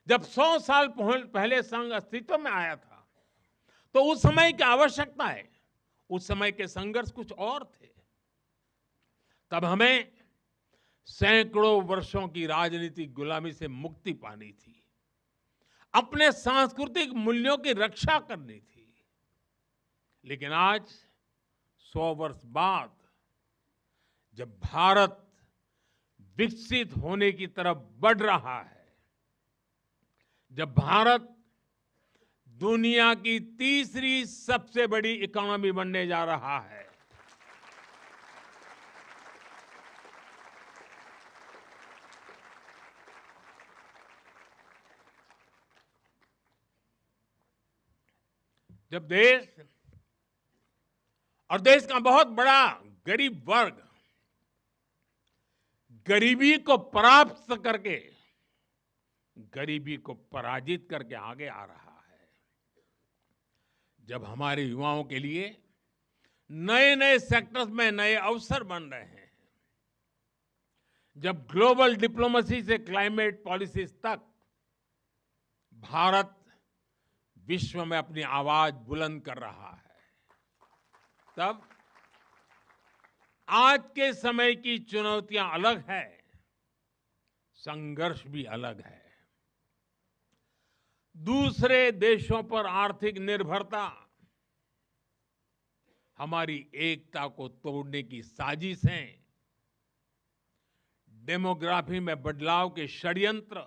जब 100 साल पहले संघ अस्तित्व में आया था, तो उस समय की आवश्यकताएं, उस समय के संघर्ष कुछ और थे। तब हमें सैकड़ों वर्षों की राजनीतिक गुलामी से मुक्ति पानी थी, अपने सांस्कृतिक मूल्यों की रक्षा करनी थी। लेकिन आज 100 वर्ष बाद जब भारत विकसित होने की तरफ बढ़ रहा है, जब भारत दुनिया की तीसरी सबसे बड़ी इकोनॉमी बनने जा रहा है, जब देश और देश का बहुत बड़ा गरीब वर्ग गरीबी को परास्त करके, गरीबी को पराजित करके आगे आ रहा है, जब हमारे युवाओं के लिए नए नए सेक्टर्स में नए अवसर बन रहे हैं, जब ग्लोबल डिप्लोमेसी से क्लाइमेट पॉलिसीज तक भारत विश्व में अपनी आवाज बुलंद कर रहा है, तब आज के समय की चुनौतियां अलग है, संघर्ष भी अलग है। दूसरे देशों पर आर्थिक निर्भरता हमारी एकता को तोड़ने की साजिश है। डेमोग्राफी में बदलाव के षड्यंत्र।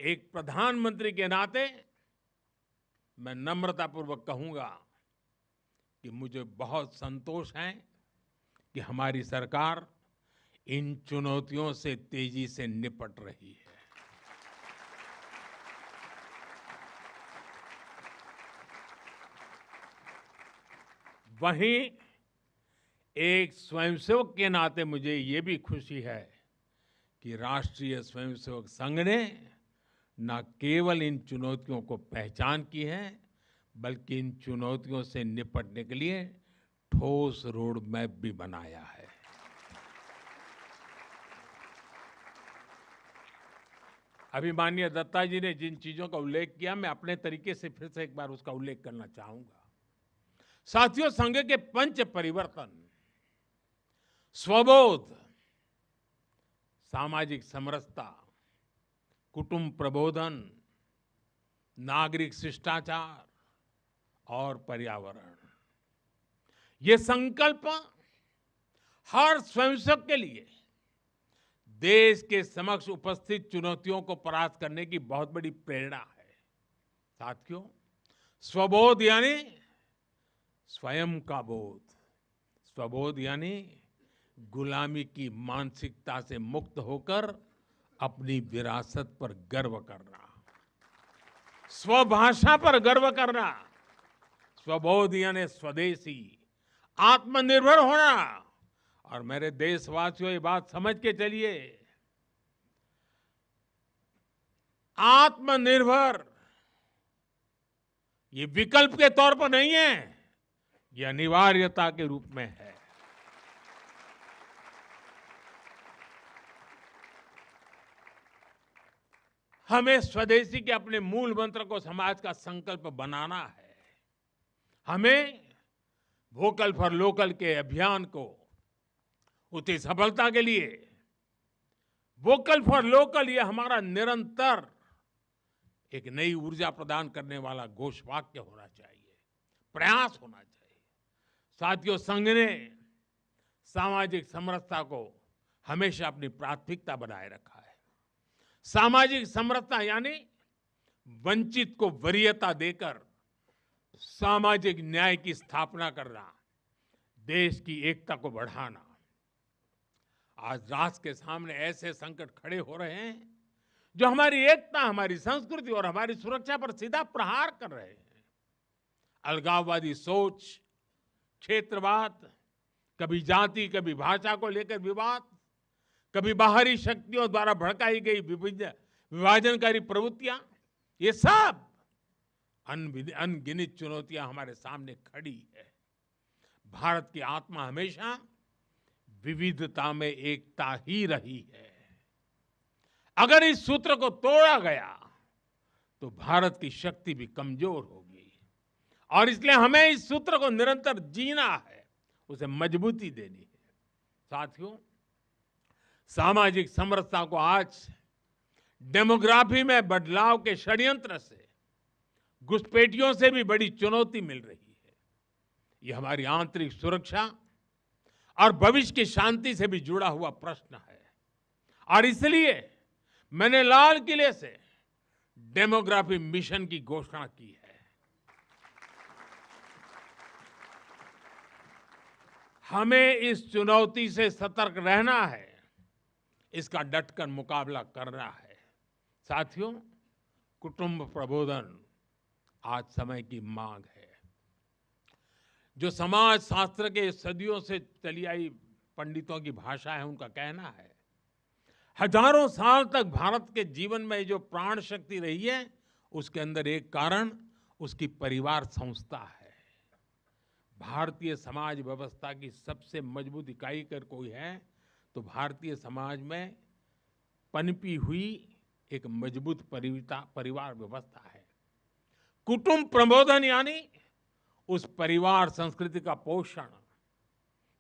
एक प्रधानमंत्री के नाते मैं नम्रतापूर्वक कहूंगा कि मुझे बहुत संतोष है कि हमारी सरकार इन चुनौतियों से तेजी से निपट रही है। वहीं एक स्वयंसेवक के नाते मुझे ये भी खुशी है कि राष्ट्रीय स्वयंसेवक संघ ने न केवल इन चुनौतियों को पहचान की है, बल्कि इन चुनौतियों से निपटने के लिए ठोस रोड मैप भी बनाया है। अभी माननीय दत्ता जी ने जिन चीजों का उल्लेख किया, मैं अपने तरीके से फिर से एक बार उसका उल्लेख करना चाहूंगा। साथियों, संघ के पंच परिवर्तन, स्वबोध, सामाजिक समरसता, कुटुंब प्रबोधन, नागरिक शिष्टाचार और पर्यावरण, ये संकल्प हर स्वयंसेवक के लिए देश के समक्ष उपस्थित चुनौतियों को परास्त करने की बहुत बड़ी प्रेरणा है। साथियों, स्वबोध यानी स्वयं का बोध, स्वबोध यानी गुलामी की मानसिकता से मुक्त होकर अपनी विरासत पर गर्व करना, स्वभाषा पर गर्व करना। स्वबोध यानी स्वदेशी, आत्मनिर्भर होना। और मेरे देशवासियों, ये बात समझ के चलिए, आत्मनिर्भर ये विकल्प के तौर पर नहीं है, ये अनिवार्यता के रूप में है। हमें स्वदेशी के अपने मूल मंत्र को समाज का संकल्प बनाना है। हमें वोकल फॉर लोकल के अभियान को उसकी सफलता के लिए वोकल फॉर लोकल ये हमारा निरंतर एक नई ऊर्जा प्रदान करने वाला घोषवाक्य होना चाहिए, प्रयास होना चाहिए। साथियों, संघ ने सामाजिक समरसता को हमेशा अपनी प्राथमिकता बनाए रखा है। सामाजिक समरसता यानी वंचित को वरीयता देकर सामाजिक न्याय की स्थापना करना, देश की एकता को बढ़ाना। आज राष्ट्र के सामने ऐसे संकट खड़े हो रहे हैं जो हमारी एकता, हमारी संस्कृति और हमारी सुरक्षा पर सीधा प्रहार कर रहे हैं। अलगाववादी सोच, क्षेत्रवाद, कभी जाति, कभी भाषा को लेकर विवाद, कभी बाहरी शक्तियों द्वारा भड़काई गई विभाजनकारी प्रवृत्तियां, ये सब अनगिनत चुनौतियां हमारे सामने खड़ी है। भारत की आत्मा हमेशा विविधता में एकता ही रही है। अगर इस सूत्र को तोड़ा गया तो भारत की शक्ति भी कमजोर होगी और इसलिए हमें इस सूत्र को निरंतर जीना है, उसे मजबूती देनी है। साथियों, सामाजिक समरसता को आज डेमोग्राफी में बदलाव के षड्यंत्र से, घुसपैठियों से भी बड़ी चुनौती मिल रही है। यह हमारी आंतरिक सुरक्षा और भविष्य की शांति से भी जुड़ा हुआ प्रश्न है और इसलिए मैंने लाल किले से डेमोग्राफी मिशन की घोषणा की है। हमें इस चुनौती से सतर्क रहना है, इसका डटकर मुकाबला करना है। साथियों, कुटुंब प्रबोधन आज समय की मांग है। जो समाज शास्त्र के सदियों से चली आई पंडितों की भाषा है, उनका कहना है, हजारों साल तक भारत के जीवन में जो प्राण शक्ति रही है, उसके अंदर एक कारण उसकी परिवार संस्था है। भारतीय समाज व्यवस्था की सबसे मजबूत इकाई अगर कोई है तो भारतीय समाज में पनपी हुई एक मजबूत परिवार व्यवस्था है। कुटुंब प्रबोधन यानी उस परिवार संस्कृति का पोषण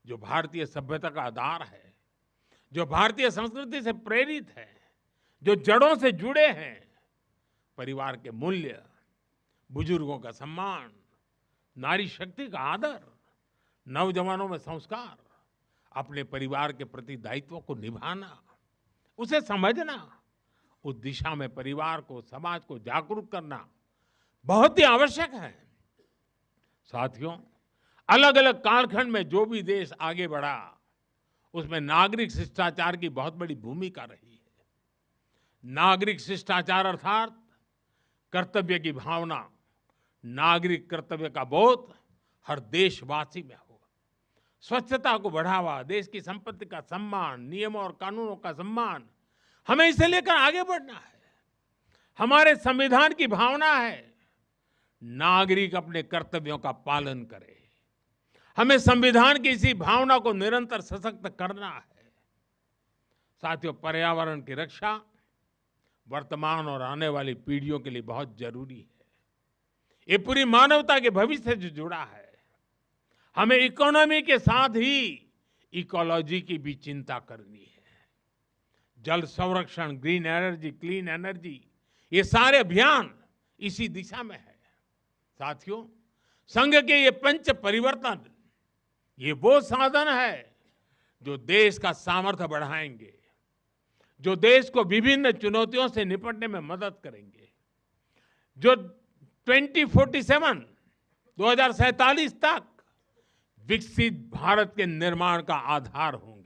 जो भारतीय सभ्यता का आधार है, जो भारतीय संस्कृति से प्रेरित है, जो जड़ों से जुड़े हैं। परिवार के मूल्य, बुजुर्गों का सम्मान, नारी शक्ति का आदर, नौजवानों में संस्कार, अपने परिवार के प्रति दायित्व को निभाना, उसे समझना, उस दिशा में परिवार को, समाज को जागरूक करना बहुत ही आवश्यक है। साथियों, अलग अलग कालखंड में जो भी देश आगे बढ़ा, उसमें नागरिक शिष्टाचार की बहुत बड़ी भूमिका रही है। नागरिक शिष्टाचार अर्थात कर्तव्य की भावना, नागरिक कर्तव्य का बोध हर देशवासी में हो। स्वच्छता को बढ़ावा, देश की संपत्ति का सम्मान, नियमों और कानूनों का सम्मान, हमें इसे लेकर आगे बढ़ना है। हमारे संविधान की भावना है नागरिक अपने कर्तव्यों का पालन करे। हमें संविधान की इसी भावना को निरंतर सशक्त करना है। साथियों, पर्यावरण की रक्षा वर्तमान और आने वाली पीढ़ियों के लिए बहुत जरूरी है। ये पूरी मानवता के भविष्य से जुड़ा है। हमें इकोनॉमी के साथ ही इकोलॉजी की भी चिंता करनी है। जल संरक्षण, ग्रीन एनर्जी, क्लीन एनर्जी, ये सारे अभियान इसी दिशा में है। साथियों, संघ के ये पंच परिवर्तन, ये वो साधन है जो देश का सामर्थ्य बढ़ाएंगे, जो देश को विभिन्न चुनौतियों से निपटने में मदद करेंगे, जो 2047 तक विकसित भारत के निर्माण का आधार होंगे।